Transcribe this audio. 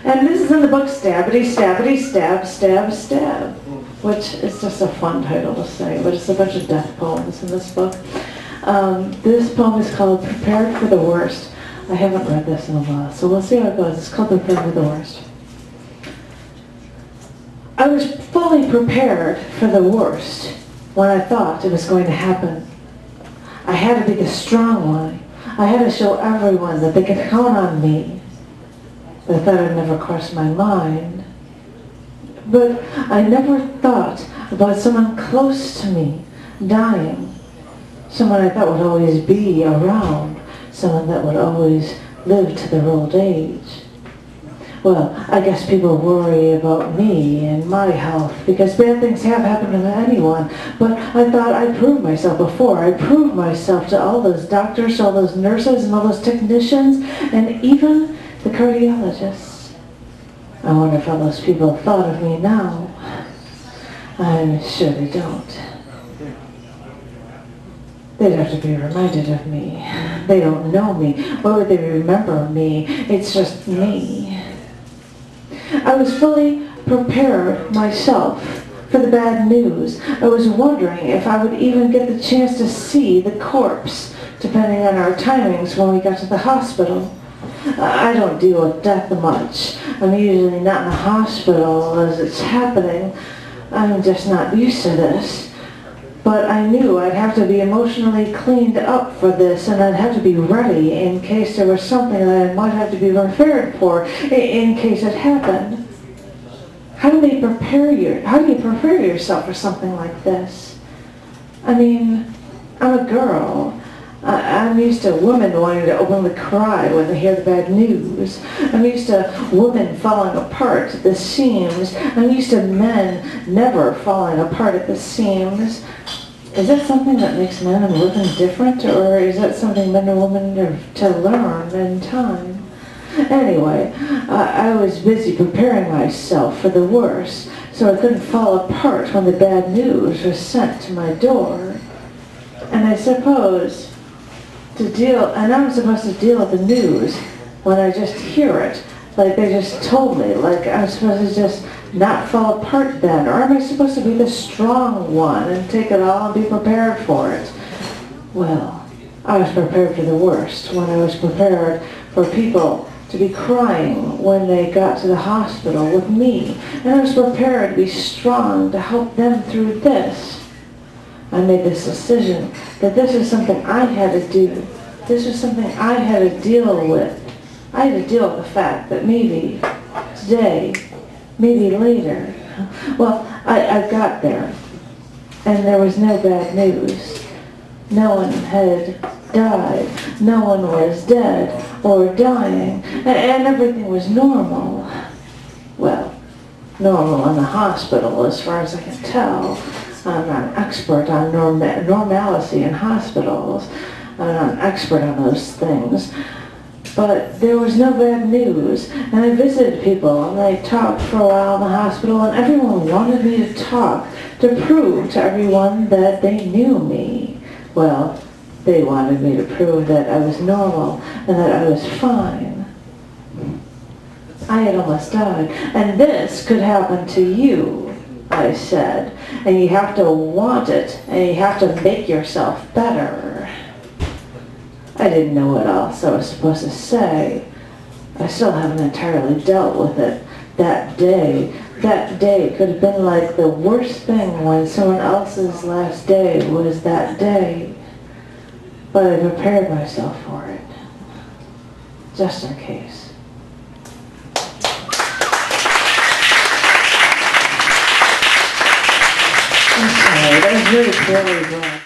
And this is in the book Stabbity, Stabbity, Stab, Stab, Stab, which is just a fun title to say, but it's a bunch of death poems in this book. This poem is called Prepared for the Worst. I haven't read this in a while, so we'll see how it goes. It's called Prepared for the Worst. I was fully prepared for the worst when I thought it was going to happen. I had to be the strong one. I had to show everyone that they could count on me. But that had never crossed my mind. But I never thought about someone close to me dying. Someone I thought would always be around. Someone that would always live to their old age. Well, I guess people worry about me and my health because bad things have happened to anyone. But I thought I proved myself before. I proved myself to all those doctors, all those nurses, and all those technicians, and even the cardiologists. I wonder if all those people thought of me now. I'm sure they don't. They'd have to be reminded of me. They don't know me. Why would they remember me? It's just me. I was fully prepared myself for the bad news. I was wondering if I would even get the chance to see the corpse, depending on our timings when we got to the hospital. I don't deal with death much. I'm usually not in the hospital as it's happening. I'm just not used to this. But I knew I'd have to be emotionally cleaned up for this, and I'd have to be ready in case there was something that I might have to be prepared for in case it happened. How do you prepare yourself for something like this? I mean, I'm a girl. I'm used to women wanting to openly cry when they hear the bad news. I'm used to women falling apart at the seams. I'm used to men never falling apart at the seams. Is that something that makes men and women different, or is that something men and women have to learn in time? Anyway, I was busy preparing myself for the worst, so I couldn't fall apart when the bad news was sent to my door. And I'm supposed to deal with the news when I just hear it, like they just told me, like I'm supposed to just not fall apart then, or am I supposed to be the strong one and take it all and be prepared for it? Well, I was prepared for the worst when I was prepared for people to be crying when they got to the hospital with me, and I was prepared to be strong to help them through this. I made this decision that this is something I had to do. This was something I had to deal with. I had to deal with the fact that maybe today, maybe later, well, I got there, and there was no bad news. No one had died. No one was dead or dying, and everything was normal. Well, normal in the hospital as far as I can tell. I'm not an expert on normalcy in hospitals. I'm not an expert on those things. But there was no bad news. And I visited people, and I talked for a while in the hospital, and everyone wanted me to talk, to prove to everyone that they knew me. Well, they wanted me to prove that I was normal and that I was fine. I had almost died, and this could happen to you, I said, and you have to want it, and you have to make yourself better. I didn't know what else I was supposed to say. I still haven't entirely dealt with it. That day could have been like the worst thing when someone else's last day was that day. But I prepared myself for it, just in case. I'm sorry, that was really poorly done.